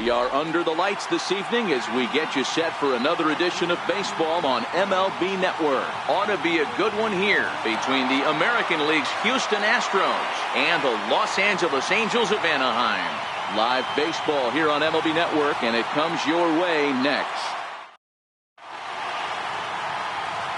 We are under the lights this evening as we get you set for another edition of baseball on MLB Network. Ought to be a good one here between the American League's Houston Astros and the Los Angeles Angels of Anaheim. Live baseball here on MLB Network, and it comes your way next.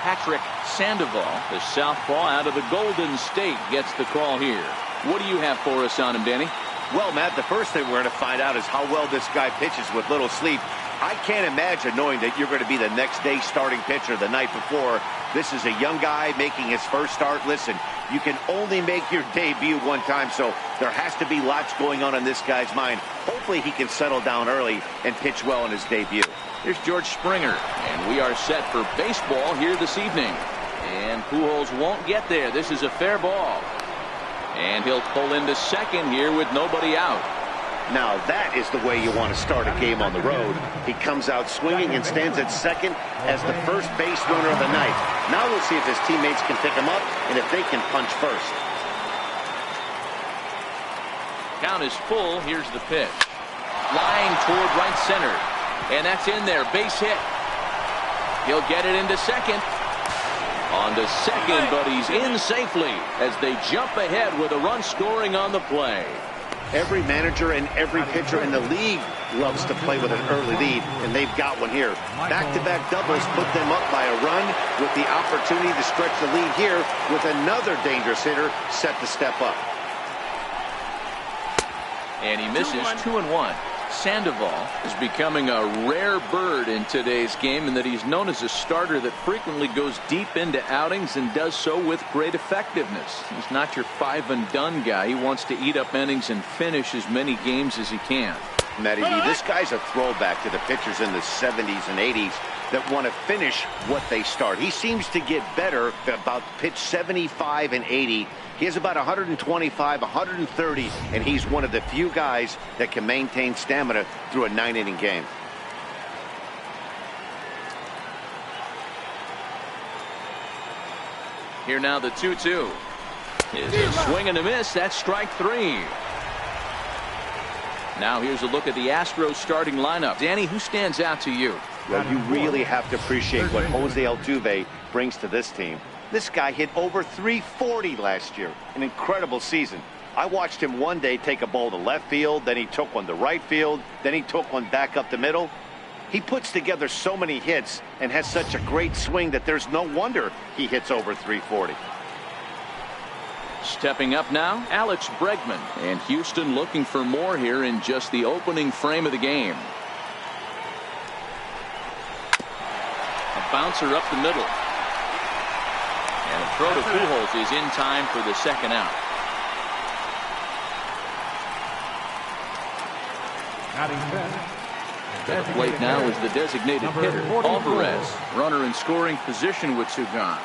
Patrick Sandoval, the southpaw out of the Golden State, gets the call here. What do you have for us on him, Danny? Well, Matt, the first thing we're going to find out is how well this guy pitches with little sleep. I can't imagine knowing that you're going to be the next day starting pitcher the night before. This is a young guy making his first start. Listen, you can only make your debut one time, so there has to be lots going on in this guy's mind. Hopefully he can settle down early and pitch well in his debut. Here's George Springer, and we are set for baseball here this evening. And Pujols won't get there. This is a fair ball. And he'll pull into second here with nobody out. Now that is the way you want to start a game on the road. He comes out swinging and stands at second as the first base runner of the night. Now we'll see if his teammates can pick him up and if they can punch first. Count is full. Here's the pitch. Flying toward right center. And that's in there. Base hit. He'll get it into second. On to second, but he's in safely as they jump ahead with a run scoring on the play. Every manager and every pitcher in the league loves to play with an early lead, and they've got one here. Back-to-back doubles put them up by a run with the opportunity to stretch the lead here with another dangerous hitter set to step up. And he misses 2-1. Sandoval is becoming a rare bird in today's game in that he's known as a starter that frequently goes deep into outings and does so with great effectiveness. He's not your five-and-done guy. He wants to eat up innings and finish as many games as he can. Matty, this guy's a throwback to the pitchers in the 70s and 80s that want to finish what they start. He seems to get better about pitch 75 and 80. He has about 125, 130, and he's one of the few guys that can maintain stamina through a 9-inning game. Here now the 2-2. Is a swing and a miss. That's strike three. Now here's a look at the Astros starting lineup. Danny, who stands out to you? Well, you really have to appreciate what Jose Altuve brings to this team. This guy hit over 340 last year. An incredible season. I watched him one day take a ball to left field, then he took one to right field, then he took one back up the middle. He puts together so many hits and has such a great swing that there's no wonder he hits over 340. Stepping up now, Alex Bregman. And Houston looking for more here in just the opening frame of the game. A bouncer up the middle. And a throw to Pujols is in time for the second out. At the plate now is the designated hitter, Alvarez. Runner in scoring position with two gone.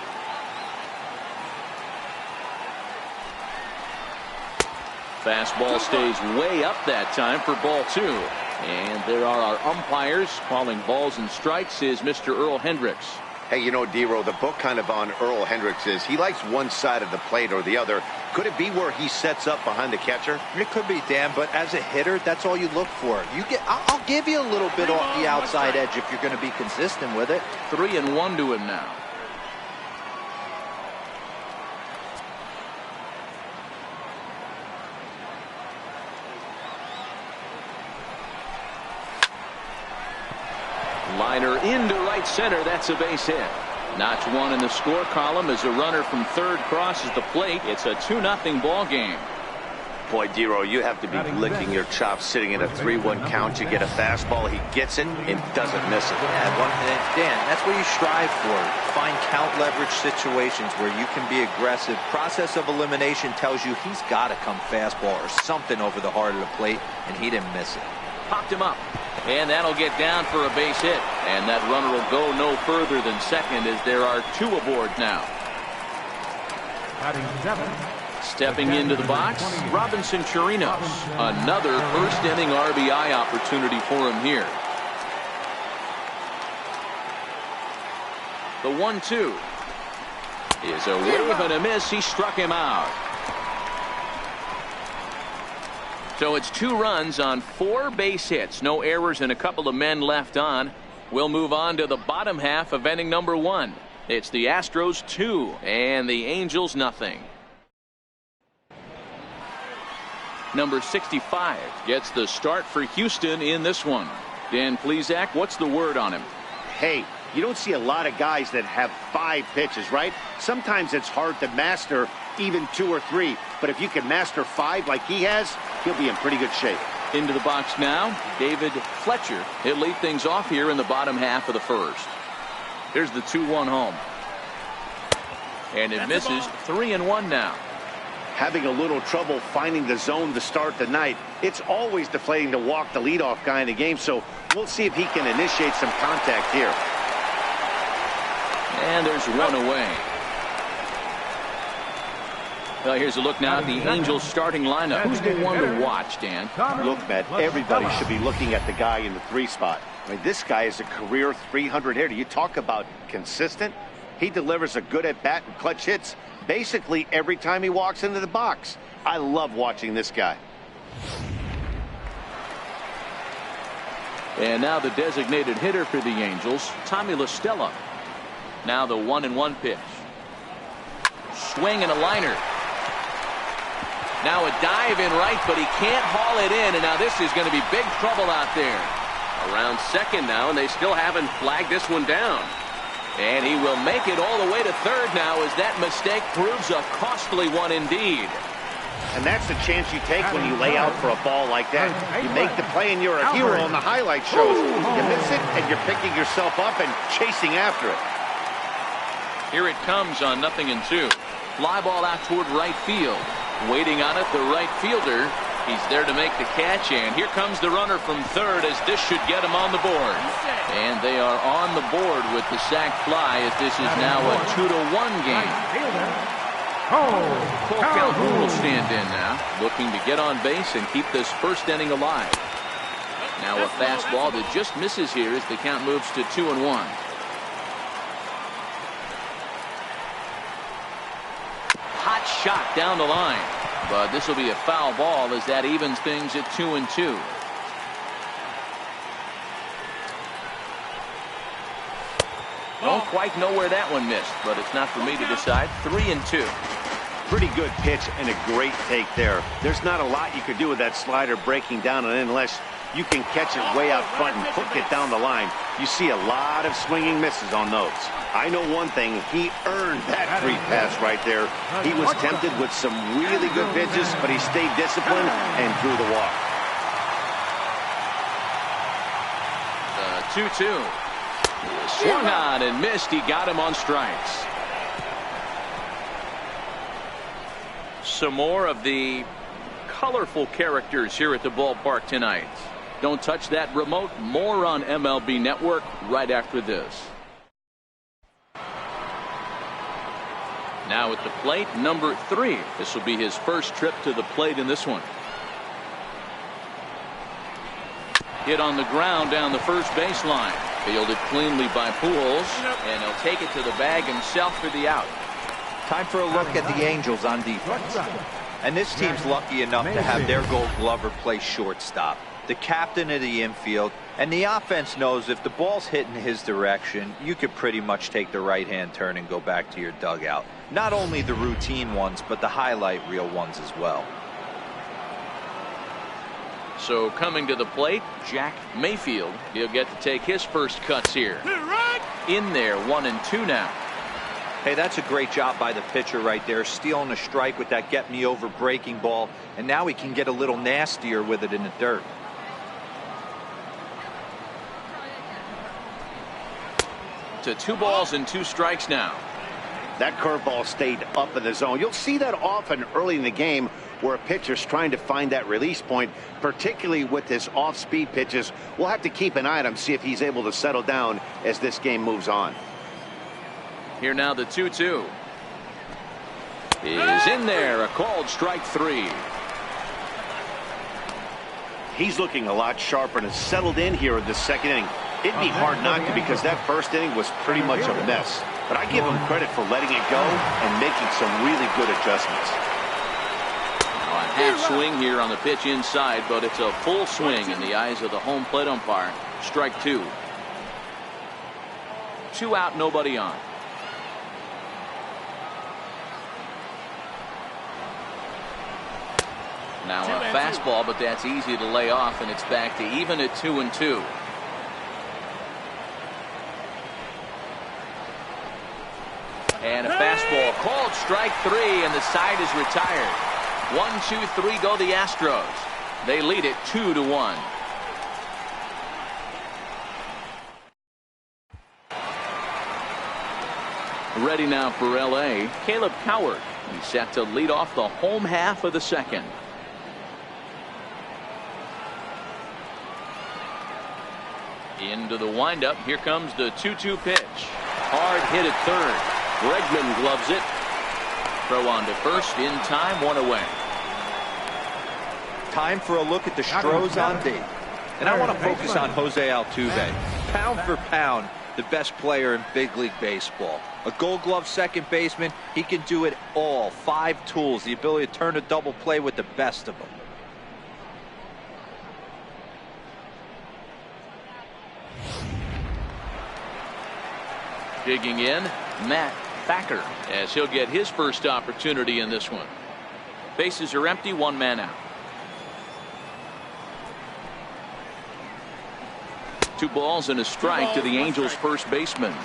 Fastball stays way up that time for ball two. And there are our umpires calling balls and strikes is Mr. Earl Hendricks. Hey, you know, D-Row, the book kind of on Earl Hendricks is he likes one side of the plate or the other. Could it be where he sets up behind the catcher? It could be, Dan, but as a hitter, that's all you look for. I'll give you a little bit off the outside edge if you're going to be consistent with it. 3-1 to him now. Liner into right center. That's a base hit. Notch one in the score column as a runner from third crosses the plate. It's a 2-0 ball game. Boy, D-Row, you have to be licking your chops sitting in a 3-1 count. You get a fastball, he gets it and doesn't miss it. Yeah, Dan, that's what you strive for. Find count leverage situations where you can be aggressive. Process of elimination tells you he's got to come fastball or something over the heart of the plate, and he didn't miss it. Popped him up. And that'll get down for a base hit. And that runner will go no further than second as there are two aboard now. Stepping into the box, Robinson Chirinos. Another first inning RBI opportunity for him here. The 1-2 is a wave and a miss. He struck him out. So it's 2 runs on 4 base hits. No errors and a couple of men left on. We'll move on to the bottom half of inning number 1. It's the Astros 2 and the Angels nothing. Number 65 gets the start for Houston in this one. Dan Plesac, what's the word on him? Hey, you don't see a lot of guys that have 5 pitches, right? Sometimes it's hard to master even 2 or 3. But if you can master 5 like he has, he'll be in pretty good shape. Into the box now, David Fletcher. He'll lead things off here in the bottom half of the first. Here's the 2-1 home. And it misses. 3-1 now. Having a little trouble finding the zone to start the night. It's always deflating to walk the leadoff guy in the game, so we'll see if he can initiate some contact here. And there's 1 away. Well, here's a look now at the Angels starting lineup. Who's the one to watch, Dan? Look, Matt, everybody should be looking at the guy in the 3 spot. I mean, this guy is a career 300 hitter. You talk about consistent. He delivers a good at-bat and clutch hits basically every time he walks into the box. I love watching this guy. And now the designated hitter for the Angels, Tommy La Stella. Now the 1-1 pitch. Swing and a liner. Now a dive in right, but he can't haul it in, and now this is going to be big trouble out there. Around second now, and they still haven't flagged this one down. And he will make it all the way to third now as that mistake proves a costly one indeed. And that's the chance you take when you lay out for a ball like that. You make the play and you're a hero on the highlight shows. You miss it and you're picking yourself up and chasing after it. Here it comes on 0-2. Fly ball out toward right field. Waiting on it, the right fielder. He's there to make the catch, and here comes the runner from third as this should get him on the board. And they are on the board with the sac fly as this is now a 2-1 game. Full count will stand in now, looking to get on base and keep this first inning alive. Now a fastball that just misses here as the count moves to 2-1. Hot shot down the line. But this will be a foul ball as that evens things at 2-2. Don't quite know where that one missed, but it's not for me to decide. 3-2. Pretty good pitch and a great take there. There's not a lot you could do with that slider breaking down and unless you can catch it way out front and hook it down the line. You see a lot of swinging misses on those. I know one thing, he earned that free pass right there. He was tempted with some really good pitches, but he stayed disciplined and drew the walk. 2-2. Swung on and missed. He got him on strikes. Some more of the colorful characters here at the ballpark tonight. Don't touch that remote. More on MLB Network right after this. Now at the plate, number 3. This will be his first trip to the plate in this one. Hit on the ground down the first baseline. Fielded cleanly by Pujols, and he'll take it to the bag himself for the out. Time for a look at the Angels on defense. And this team's lucky enough to have their Gold Glover play shortstop, the captain of the infield, and the offense knows if the ball's hitting his direction, you could pretty much take the right-hand turn and go back to your dugout. Not only the routine ones, but the highlight reel ones as well. So coming to the plate, Jack Mayfield. He'll get to take his first cuts here. In there, 1-2 now. Hey, that's a great job by the pitcher right there, stealing a strike with that get-me-over breaking ball, and now he can get a little nastier with it in the dirt. To 2 balls and 2 strikes now. That curveball stayed up in the zone. You'll see that often early in the game where a pitcher's trying to find that release point, particularly with his off-speed pitches. We'll have to keep an eye on him, see if he's able to settle down as this game moves on. Here now the 2-2. Is in there, a called strike 3. He's looking a lot sharper and has settled in here in the second inning. It'd be hard not to because that first inning was pretty much a mess. But I give him credit for letting it go and making some really good adjustments. On half swing here on the pitch inside, but it's a full swing in the eyes of the home plate umpire. Strike two. 2 out, nobody on. Now a fastball, but that's easy to lay off, and it's back to even at 2-2. And a fastball called strike three, and the side is retired. 1-2-3 go the Astros. They lead it 2-1. Ready now for L.A. Caleb Coward. He's set to lead off the home half of the second. Into the windup. Here comes the 2-2 pitch. Hard hit at third. Bregman gloves it. Throw on to first in time, 1 away. Time for a look at the Astros on D. And I want to focus on Jose Altuve. Pound for pound, the best player in big league baseball. A Gold Glove second baseman. He can do it all. 5 tools. The ability to turn a double play with the best of them. Digging in, Matt Thacker, as he'll get his first opportunity in this one. Bases are empty, 1 man out. 2 balls and a strike to the Angels' first baseman.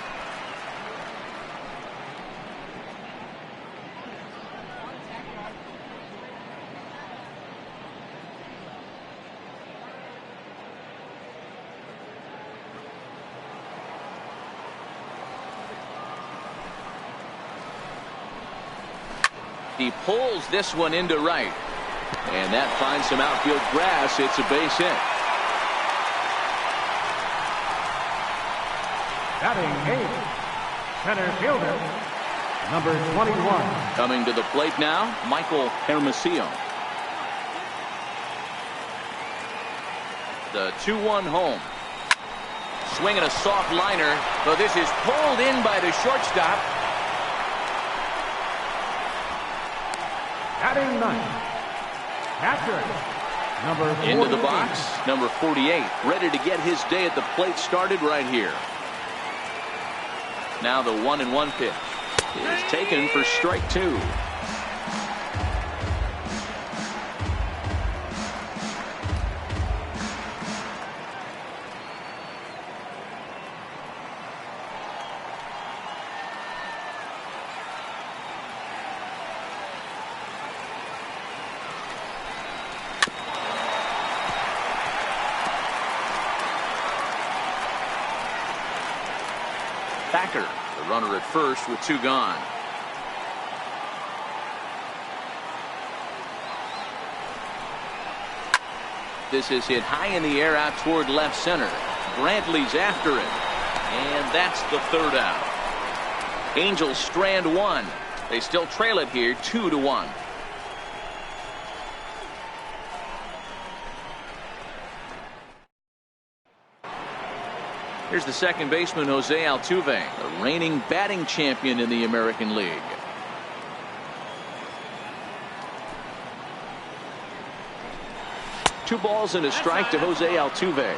He pulls this one into right, and that finds some outfield grass. It's a base hit. Batting 8th, center fielder, number 21. Coming to the plate now, Michael Hermosillo. The 2-1 home. Swinging a soft liner, but this is pulled in by the shortstop. Batting 9th, catcher, number 48. Into the box, number 48, ready to get his day at the plate started right here. Now the 1-1 pitch is taken for strike 2. Thacker, the runner at first with 2 gone. This is hit high in the air out toward left center. Brantley's after it. And that's the 3rd out. Angels strand 1. They still trail it here 2-1. Here's the second baseman, Jose Altuve, the reigning batting champion in the American League. Two balls and a strike to Jose Altuve.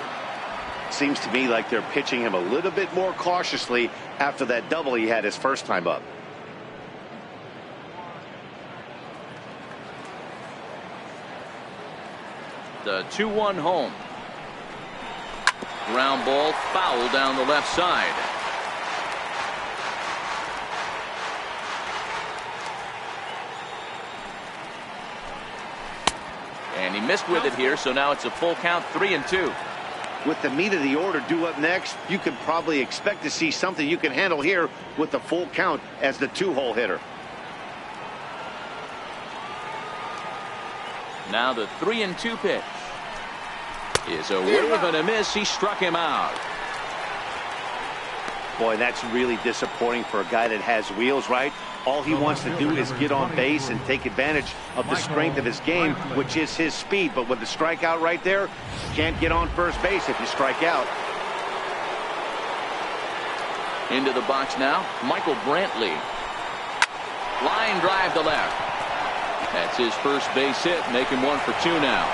Seems to me like they're pitching him a little bit more cautiously after that double he had his first time up. The 2-1 home. Ground ball foul down the left side. And he missed with it here, so now it's a full count, 3-2. With the meat of the order due up next, you can probably expect to see something you can handle here with the full count as the 2-hole hitter. Now the 3-2 pitch is a wave and a miss. He struck him out. Boy, that's really disappointing for a guy that has wheels, right? All he wants to do is get on base and take advantage of the strength of his game, which is his speed. But with the strikeout right there, you can't get on first base if you strike out. Into the box now, Michael Brantley. Line drive to left. That's his first base hit, making 1 for 2 now.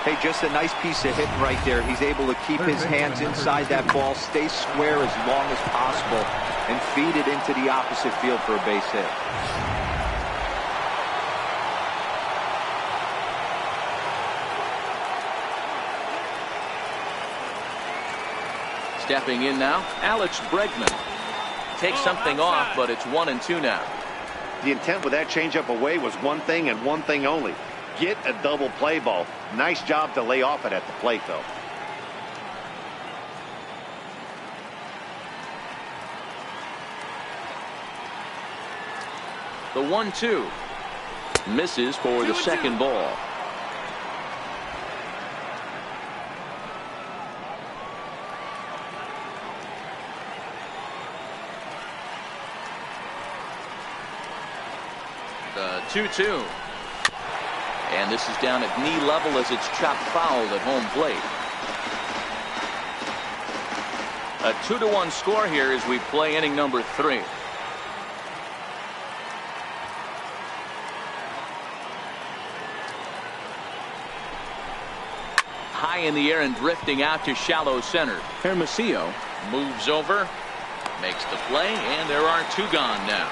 Hey, just a nice piece of hitting right there. He's able to keep his hands inside that ball, stay square as long as possible, and feed it into the opposite field for a base hit. Stepping in now, Alex Bregman. Takes something off, but it's 1-2 now. The intent with that changeup away was one thing and one thing only. Get a double play ball. Nice job to lay off it at the plate, though. The 1-2. Misses for the second ball. The 2-2. And this is down at knee level as it's chopped foul at home plate. A 2-1 score here as we play inning number 3. High in the air and drifting out to shallow center. Hermosillo moves over, makes the play, and there are 2 gone now.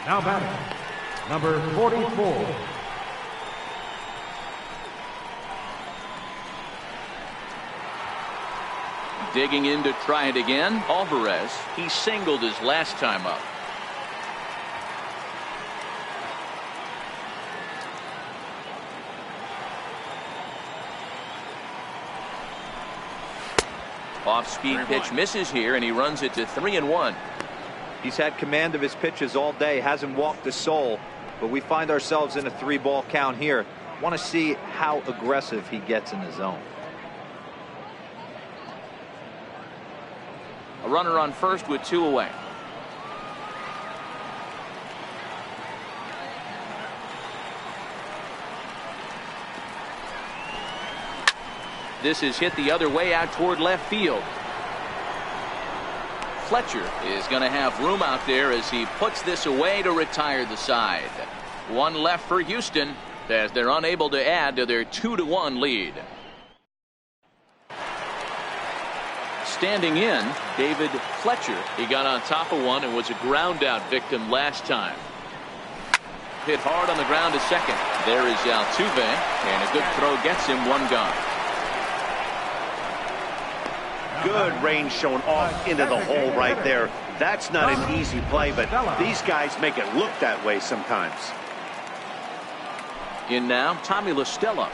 Now batting, number 44. Digging in to try it again, Alvarez. He singled his last time up. Off-speed pitch misses here, and he runs it to 3-1. He's had command of his pitches all day, hasn't walked a soul, but we find ourselves in a 3-ball count here. Want to see how aggressive he gets in the zone. A runner on first with 2 away. This is hit the other way out toward left field. Fletcher is going to have room out there as he puts this away to retire the side. 1 left for Houston as they're unable to add to their 2-1 lead. Standing in, David Fletcher. He got on top of one and was a ground out victim last time. Hit hard on the ground to second. There is Altuve, and a good throw gets him 1 gone. Good range shown off into the hole right there. That's not an easy play, but these guys make it look that way sometimes. In now, Tommy La Stella.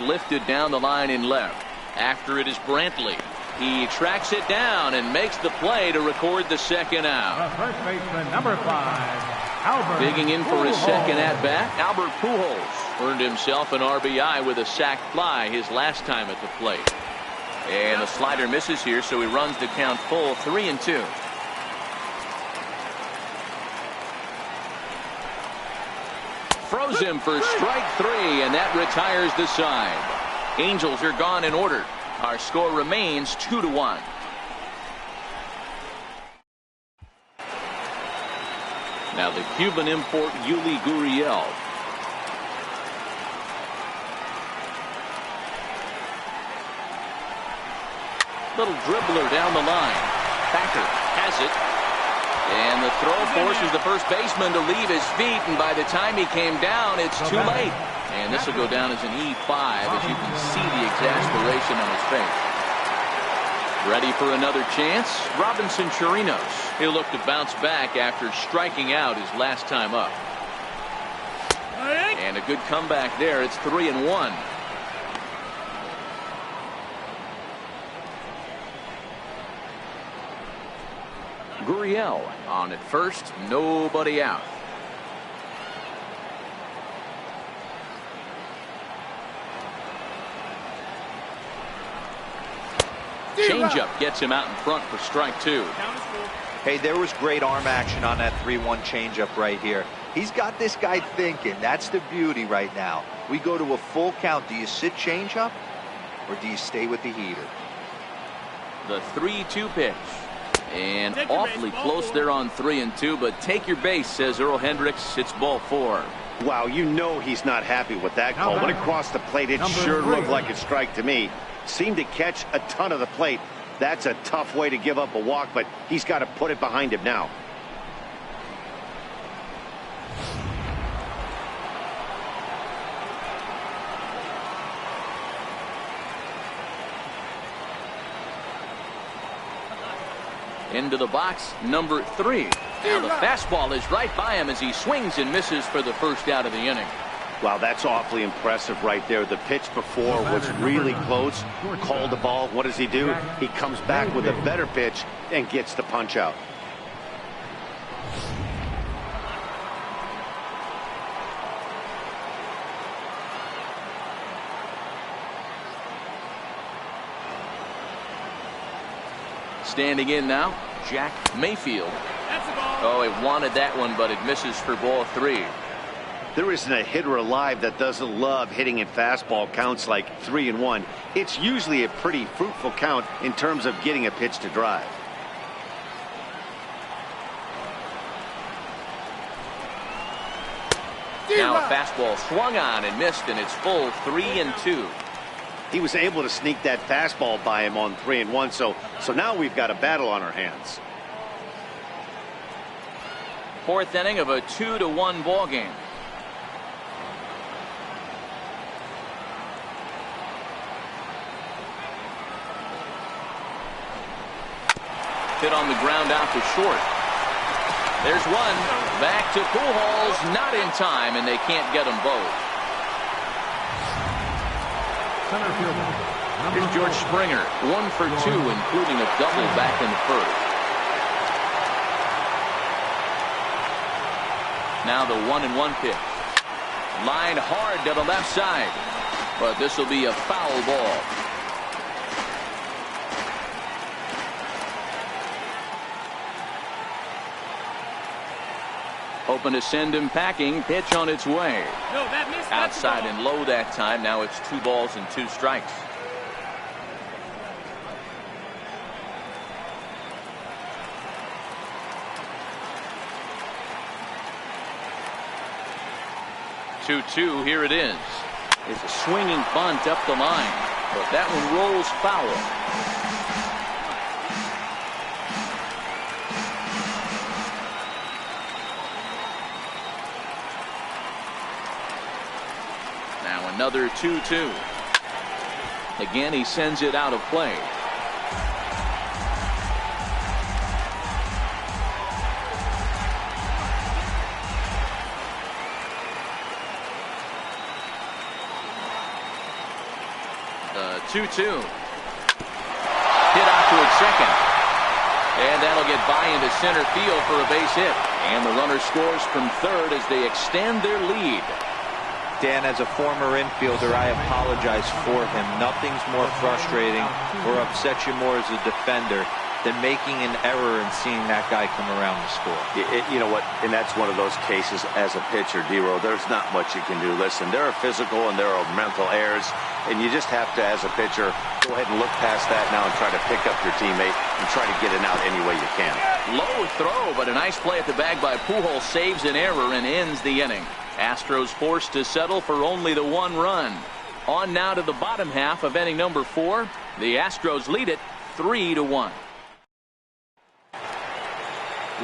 Lifted down the line in left. After it is Brantley. He tracks it down and makes the play to record the second out. The first baseman, number 5, Albert. Digging in for his second at-bat, Albert Pujols earned himself an RBI with a sac fly his last time at the plate. And the slider misses here, so he runs the count full 3-2. Throws him for strike 3, and that retires the side. Angels are gone in order. Our score remains 2-1. Now the Cuban import Yuli Gurriel. Little dribbler down the line. Thacker has it. And the throw forces the first baseman to leave his feet, and by the time he came down, it's too late. And this will go down as an E5 as you can see the exasperation on his face. Ready for another chance? Robinson Chirinos. He'll look to bounce back after striking out his last time up. And a good comeback there. It's 3-1. Gurriel on at first, nobody out. Changeup gets him out in front for strike 2. Hey, there was great arm action on that 3-1 changeup right here. He's got this guy thinking. That's the beauty right now. We go to a full count. Do you sit changeup or do you stay with the heater? The 3-2 pitch. And awfully close there on 3-2, but take your base, says Earl Hendricks. It's ball 4. Wow, you know he's not happy with that call. When it crossed the plate, it sure looked like a strike to me. Seemed to catch a ton of the plate. That's a tough way to give up a walk, but he's got to put it behind him now. Into the box, number 3. Now the fastball is right by him as he swings and misses for the first out of the inning. Wow, that's awfully impressive right there. The pitch before was really close. Called the ball. What does he do? He comes back with a better pitch and gets the punch out. Standing in now, Jack Mayfield. Oh, he wanted that one, but it misses for ball 3. There isn't a hitter alive that doesn't love hitting in fastball counts like 3-1. It's usually a pretty fruitful count in terms of getting a pitch to drive. Now a fastball swung on and missed, and it's full 3-2. He was able to sneak that fastball by him on 3-1, so now we've got a battle on our hands. 4th inning of a 2-1 ball game. Hit on the ground out to short. There's one. Back to Pujols, not in time, and they can't get them both. Here's George Springer, 1 for 2, including a double back in the first. Now the 1-1 pitch. Line hard to the left side, but this will be a foul ball. Hoping to send him packing. Pitch on its way. Outside and low that time. Now it's 2 balls and 2 strikes. Two, here it is. It's a swinging bunt up the line, but that one rolls foul. Now another 2-2. Again, he sends it out of play. The 2-2. Hit out towards second. And that'll get by into center field for a base hit. And the runner scores from third as they extend their lead. Dan, as a former infielder, I apologize for him. Nothing's more frustrating or upsets you more as a defender than making an error and seeing that guy come around to score. You know what? And that's one of those cases as a pitcher, D-Row. There's not much you can do. Listen, there are physical and there are mental errors, and you just have to, as a pitcher, go ahead and look past that now and try to pick up your teammate and try to get it out any way you can. Low throw, but a nice play at the bag by Pujols saves an error and ends the inning. Astros forced to settle for only the 1 run. On now to the bottom half of inning number 4. The Astros lead it 3-1.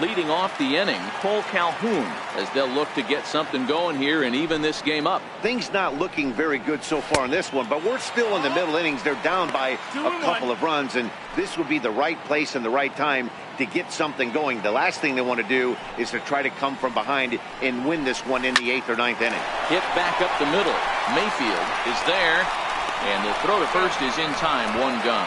Leading off the inning, Cole Calhoun, as they'll look to get something going here and even this game up. Things not looking very good so far in this one, but we're still in the middle innings. They're down by a couple of runs, and this would be the right place and the right time to get something going. The last thing they want to do is to try to come from behind and win this one in the 8th or 9th inning. Hit back up the middle. Mayfield is there, and the throw to first is in time. 1 gone.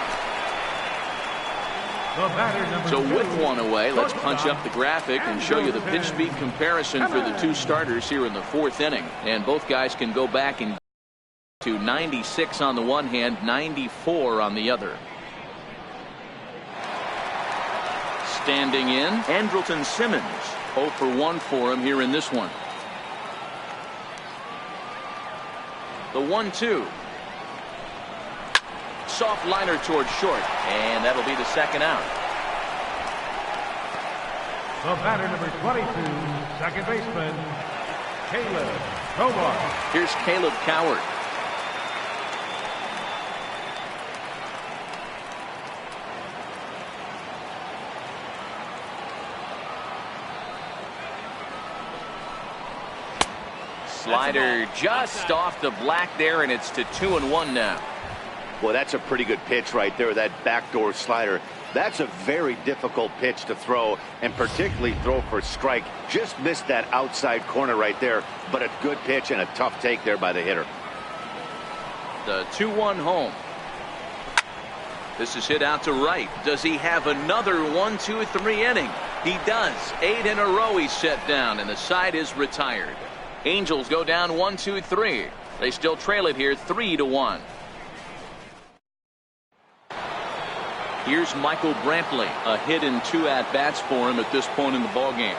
So with 1 away, let's punch up the graphic and show you the pitch speed comparison for the 2 starters here in the 4th inning. And both guys can go back and to 96 on the one hand, 94 on the other. Standing in, Andrelton Simmons. 0 for 1 for him here in this one. The 1-2. soft liner towards short, and that'll be the second out. The batter, number 22, second baseman, Caleb Cowart. Here's Caleb Cowart. Slider just off the black there, and it's to 2-1 now. Well, that's a pretty good pitch right there, that backdoor slider. That's a very difficult pitch to throw, and particularly throw for strike. Just missed that outside corner right there, but a good pitch and a tough take there by the hitter. The 2-1 home. This is hit out to right. Does he have another 1-2-3 inning? He does. 8 in a row he's set down, and the side is retired. Angels go down 1-2-3. They still trail it here 3-1. Here's Michael Brantley. A hit in 2 at-bats for him at this point in the ballgame.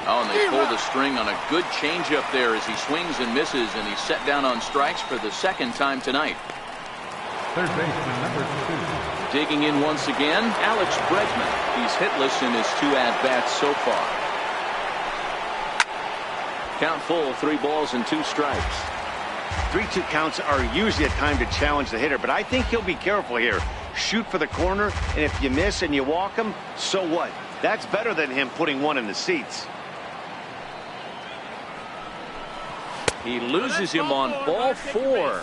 Oh, and they pull the string on a good changeup there as he swings and misses, and he's set down on strikes for the second time tonight. Third baseman, number 2. Digging in once again, Alex Bregman. He's hitless in his 2 at-bats so far. Count full, 3 balls and 2 strikes. 3-2 counts are usually a time to challenge the hitter, but I think he'll be careful here. Shoot for the corner, and if you miss and you walk him, so what? That's better than him putting one in the seats. He loses him on ball 4.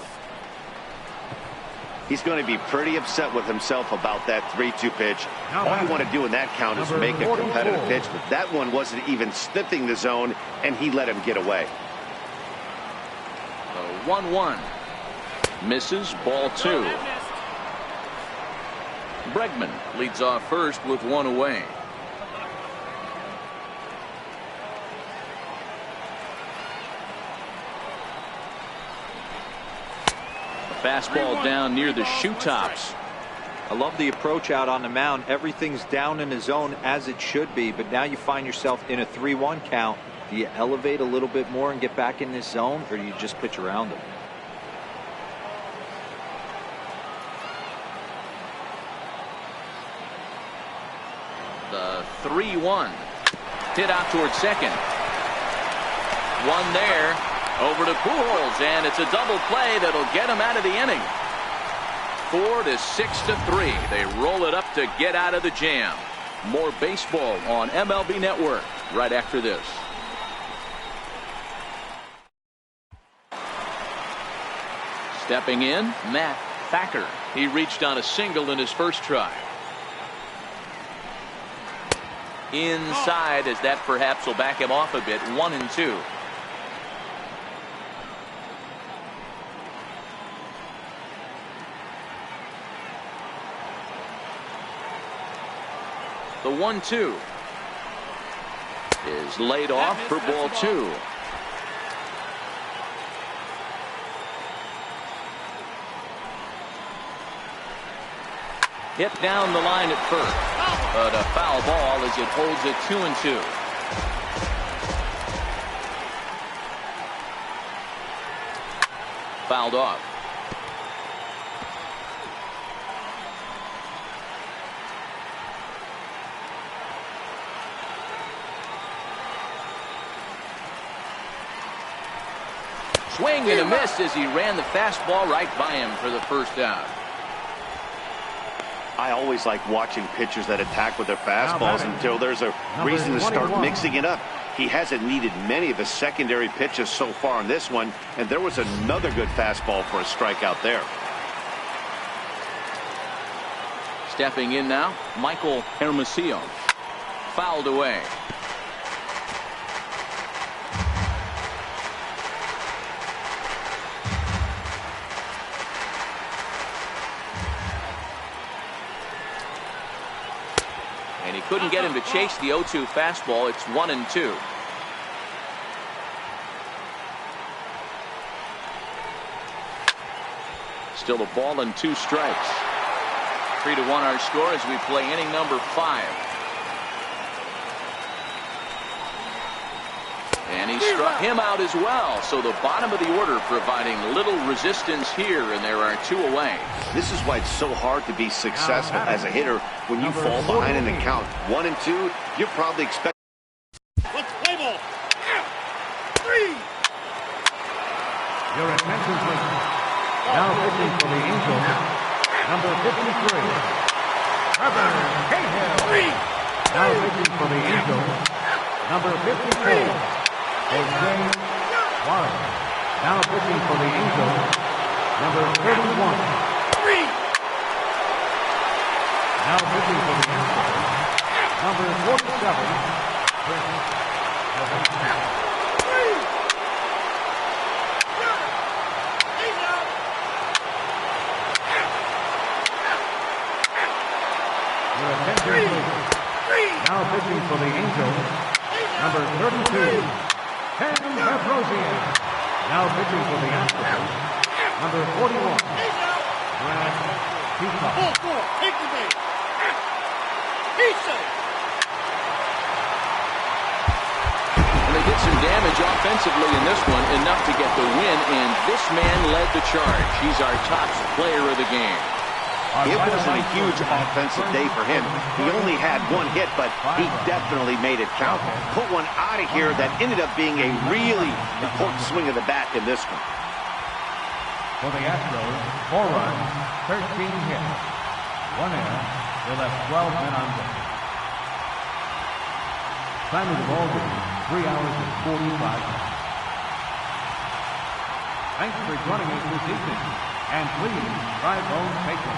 He's going to be pretty upset with himself about that 3-2 pitch. All you want to do in that count is make a competitive pitch, but that one wasn't even sniffing the zone, and he let him get away. The 1-1. Misses, ball 2. Bregman leads off first with 1 away. Fastball down near the shoe tops. I love the approach out on the mound. Everything's down in the zone as it should be, but now you find yourself in a 3-1 count. Do you elevate a little bit more and get back in this zone, or do you just pitch around him? The 3-1. Hit out towards second. One there. Over to Pujols, and it's a double play that'll get him out of the inning. 4-6-3. They roll it up to get out of the jam. More baseball on MLB Network right after this. Stepping in, Matt Thacker. He reached on a single in his first try. Inside, as that perhaps will back him off a bit. 1-2. The 1-2 is laid off for ball 2. Hit down the line at first, but a foul ball as it holds it 2-2. Fouled off. Swing and a miss as he ran the fastball right by him for the first out. I always like watching pitchers that attack with their fastballs until there's a reason to start mixing it up. He hasn't needed many of the secondary pitches so far in this one, and there was another good fastball for a strikeout there. Stepping in now, Michael Hermosillo. Fouled away. And he couldn't get him to chase the 0-2 fastball. It's 1-2. Still a ball and 2 strikes. 3-1 our score as we play inning number 5. And he Struck him out as well. So the bottom of the order providing little resistance here, and there are 2 away. This is why it's so hard to be successful as a hitter when you fall behind in the count. 1 and 2, you're probably expecting. Let's play ball. 3. Your attention, please. Now pitching for the Angels, number 53, Trevor Cahill. Now pitching for the Angels, number 54, Jose Juarez. Now pitching for the Angels, number 31. Now pitching for the Astros, number 47, Chris Doubleheader. Your attention, please. Now pitching for the Angels, number 32, Ken Petrosian. Now pitching for the Astros, number 41, Brad Peacock. Take the bait. He's safe. And they did some damage offensively in this one, enough to get the win, and this man led the charge. He's our top player of the game. It wasn't a huge offensive day for him. He only had 1 hit, but he definitely made it count. Put one out of here that ended up being a really important swing of the bat in this one. For the Astros, 4 runs, 13 hits, 1 error. They left 12 men on base. Time of the ball game, 3 hours and 45 minutes. Thanks for joining us this evening, and please drive home safely.